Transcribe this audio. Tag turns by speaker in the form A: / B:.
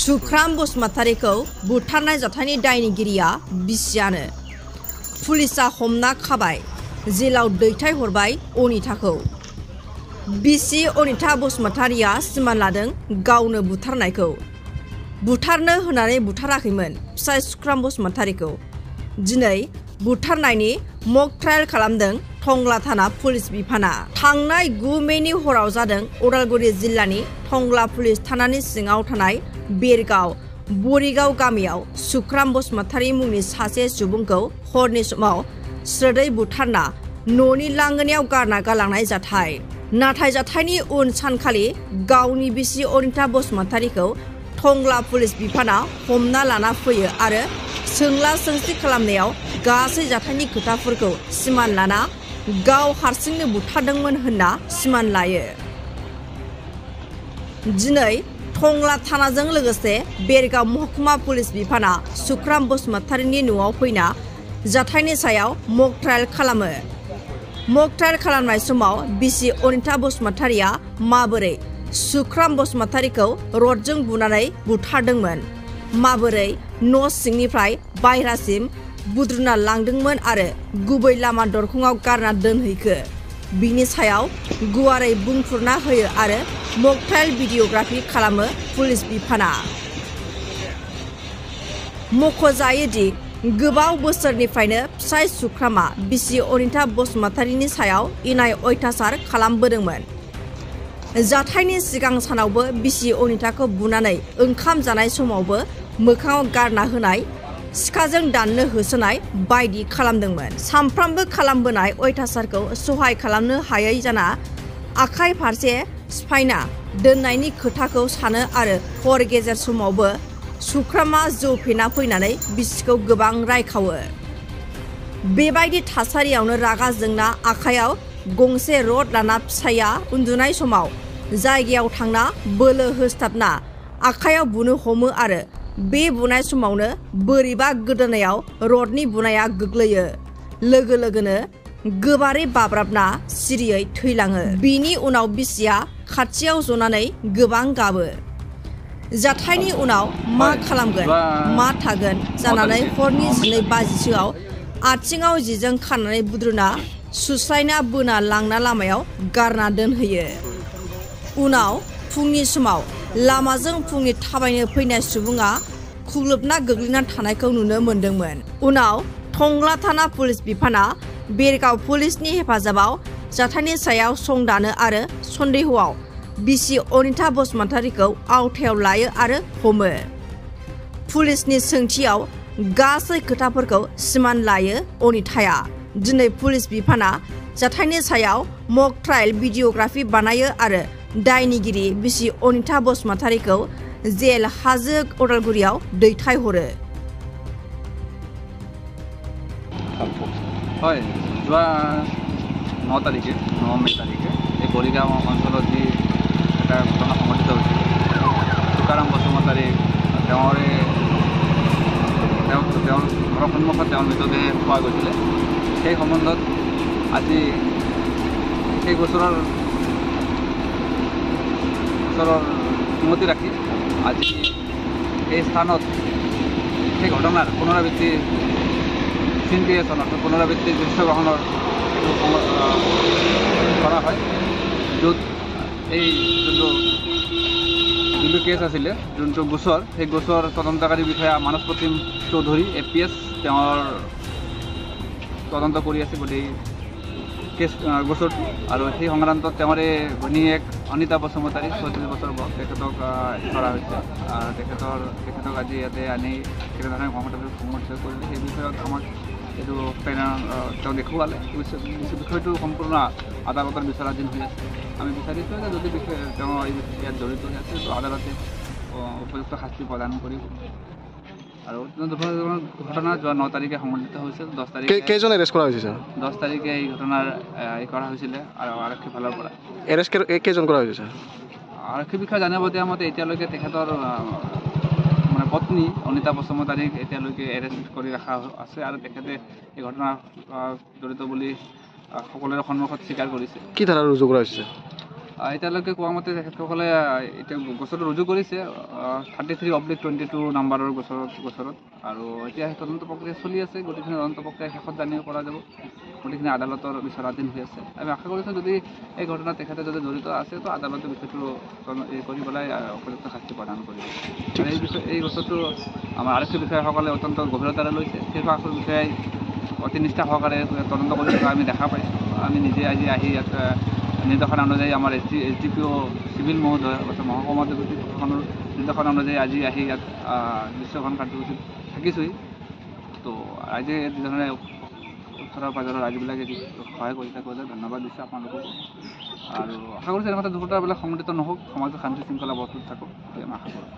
A: सुख्राम बसुमतारीखौ बुथारनाय जाथायनि दायनिगिरिया बिसियानो। पुलिसा हमना खाबाय, जेलाव दैथायहरबाय अनिताखौ। बिसि अनिता बसुमतारीया सिमान लादों गावनो बुथारनायखौ। बुथारनो होनानै बुथाराखैमोन फिसाय सुख्राम बसुमतारीखौ। दिनै बुथारनायनि मक ट्रायल खालामदों टंला थाना पुलिस बिफाना। थांनाय 9 मेनि हराव जादों उदालगुरि जिल्लानि टंला पुलिस थानानि सिङाव थानाय बेरगाव बरिगाव गामियाव सुख्राम बसुमतारी मुंनि सासे सुबुंखौ हरनि समाव स्रोदै बुथारना न'नि लांगोनायाव गारना गालांनाय जाथाय। नाथाय जाथायनि उन सानखालि गावनि बिसि अनिता बसुमतारीखौ टंला पुलिस बिफाना हमना लाना फैयो आरो सोंला सोंसि खालामनायाव गासै जाथायनि खोथाफोरखौ सिमान लाना गाव हारसिंनो बुथारदोंमोन होनना सिमान लायो। दिनै टंला थानाजों लोगोसे बेरगाव महकुमा पुलिस बिफाना सुख्राम बसुमतारीनि न'आव फैना जाथायनि सायाव मक ट्रायल खालामो। मक ट्रायल खालामनाय समाव बिसि अनिता बसुमतारीया माबोरै सुख्राम बसुमतारीखौ रडजों बुनानै बुथारदोंमोन, माबोरै न' सिंनिफ्राय बायह्रासिम बुद्रुना लांदोंमोन आरो गुबै लामा दरखंआव गारना दोनहैखो, बिनि सायाव गुवारै बुंफुरना होयो आरो मक ट्रायल भिडिअग्राफि खालामो पुलिस बिफाना। मख'जायोदि गोबाव बोसोरनिफ्रायनो फिसाय सुख्रामा बिसि अनिता बसुमतारीनि सायाव इनाय अयथासार खालामबोदोंमोन। जाथायनि सिगां सानावबो बिसि अनिताखौ बुनानै ओंखाम जानाय समावबो मोखाङाव गारना होनाय, सिखाजों दाननो होसोनाय बायदि खालामदोंमोन। सानफ्रामबो खालामबोनाय अयथासारखौ सहाय खालामनो हायै जाना आखाइ फारसे सिफायना दोननायनि खोथाखौ सानो आरो हर गेजेर समावबो सुख्रामा जौ फेना फैनानै बिसिखौ गोबां रायखावो। बेबायदि थासारियावनो रागा जोंना आखायाव गंसे रड लाना फिसाया उन्दुनाय समाव जायगायाव थांना बोलो होस्थाबना आखायाव बुनो हमो आरो बे बुनाय समावनो बोरैबा गोदोनायाव रडनि बुनाया गोग्लैयो। लोगो लोगोनो गोबारै बाब्राबना सिरियै थैलाङो। बिनि उनाव बिसिया खाथियाव जनानै गोबां गाबो। जाथायनि उनाव मा खालामगोन मा थागोन जानानै हरनि 12 बाजिसोआव आथिङाव जिजों खानानै बुद्रुना सुस्रायना बोना लांना लामायाव गारना दोनहैयो। उनाव फुंनि समाव लामाजों फुंनि थाबायनो फैनाय सुबुङा खुग्लुबना गोग्लैना थानायखौ नुनो मोन्दोंमोन। उनाव टंला थाना पुलिस बिफाना बेरगाव पुलिसनि हेफाजाबाव जाथायनि सायाव संदानो आरो सन्देहआव बिसि अनिता बसुमतारीखौ आवथायाव लायो आरो हमो। पुलिसनि सोंथियाव गासै खोथाफोरखौ सिमान लायो अनिताया। दिनै पुलिस बिफाना जाथायनि सायाव मक ट्रायल भिडिअग्राफि बानायो आरो दायनिगिरि बिसि अनिता बसुमतारीखौ जेल हाजो उदालगुरियाव दैथायहरो।
B: হয়, যোৱা 9 তাৰিখে 9 মে তাৰিখে এই বৰিগাঁও অঞ্চলত যি এটা ঘটনা সংঘটিত হৈছিল, সুখ্ৰাম বসুমতাৰী তেওঁৰ ঘৰৰ সন্মুখত তেওঁৰ মৃতদেহ পোৱা গৈছিলে। সেই সম্বন্ধত আজি সেই বছৰৰ স্মৃতি ৰাখি আজি এই স্থানত সেই ঘটনাৰ পুনৰাবৃত্তি চিনক্ৰিয়েশ্যন অৰ্থাৎ পুনৰাবৃত্তি দৃশ্যগ্ৰহণৰ কৰা হয়, য'ত এই যোনটো কেছ আছিলে, যোনটো গোচৰ, সেই গোচৰ তদন্তকাৰী বিষয়া মানস প্ৰতিম চৌধুৰী APS তেওঁৰ তদন্ত কৰি আছে গোটেই কেছ গোচৰটো। আৰু সেই সংক্ৰান্তত তেওঁৰে ঘৈণীয়েক অনিতা বসুমতাৰী 34 বছৰ বয়স, তেখেতক ধৰা হৈছে। তেখেতক আজি ইয়াতে আনি কেনেধৰণে সংঘটিত কৰিলে সেই বিষয়ত আমাক এইটো তেওঁ দেখুৱালে। বিষয়টো সম্পূৰ্ণ আদালতৰ বিচাৰাধীন হৈ আছে। আমি বিচাৰিছোঁ যে যদি তেওঁ ইয়াত জড়িত হৈ আছে তো আদালতে উপযুক্ত শাস্তি প্ৰদান কৰিব। আৰু ঘটনা যোৱা 9 তাৰিখে সংঘটিত হৈছিল। 10 তাৰিখে
C: কেইজন এৰেষ্ট কৰা হৈছিল?
B: 10 তাৰিখে এই ঘটনাৰ কৰা হৈছিলে আৰু আৰক্ষী ফালৰ পৰা।
C: এৰেষ্ট কেইজন কৰা হৈছিল?
B: আৰক্ষী বিষয়া জানিব দিয়া মতে এতিয়ালৈকে তেখেতৰ মানে পত্নী অনিতা বসুমতাৰীক এতিয়ালৈকে এৰেষ্ট কৰি ৰখা আছে আৰু তেখেতে এই ঘটনাত জড়িত বুলি সকলোৰে সন্মুখত স্বীকাৰ কৰিছে।
C: কি ধাৰা ৰুজু কৰা হৈছে?
B: এতিয়ালৈকে কোৱা মতে তেখেতসকলে এতিয়া গোচৰটো ৰুজু কৰিছে 33/22 নম্বৰৰ গোচৰত আৰু এতিয়া তদন্ত প্ৰক্ৰিয়া চলি আছে। গোটেইখিনি তদন্ত প্ৰক্ৰিয়া শেষত জানিব পৰা যাব। গোটেইখিনি আদালতৰ বিচাৰাধীন হৈ আছে। আমি আশা কৰিছোঁ যদি এই ঘটনাত তেখেতে যদি জড়িত আছে তো আদালতে বিষয়টো কৰি পেলাই উপযুক্ত শাস্তি প্ৰদান কৰিব। এই গোচৰটো আমাৰ আৰক্ষী বিষয়াসকলে অত্যন্ত গভীৰতাৰে লৈছে। সেই বিষয়াই অতি নিষ্ঠা সহকাৰে তদন্ত কৰি থকা আমি দেখা পাইছোঁ। আমি নিজে আজি আহি ইয়াত নিৰ্দেশনা অনুযায়ী আমাৰ SDPO চিভিল মহোদয় মহকুমা deputy প্ৰশাসনৰ নিৰ্দেশনা অনুযায়ী আজি আহি ইয়াত দৃশ্যখন কাৰ্যসূচীত থাকিছোঁহি। তো আজি যিধৰণে ওচৰৰ পাজৰৰ ৰাইজবিলাকে যি সহায় কৰিছে ধন্যবাদ দিছোঁ আপোনালোকক আৰু আশা কৰিছোঁ এনেকুৱা দুৰ্ঘটনাবিলাক সংঘটিত নহওক, সমাজত শান্তি শৃংখলা বজাই থাকক, আমি আশা কৰোঁ।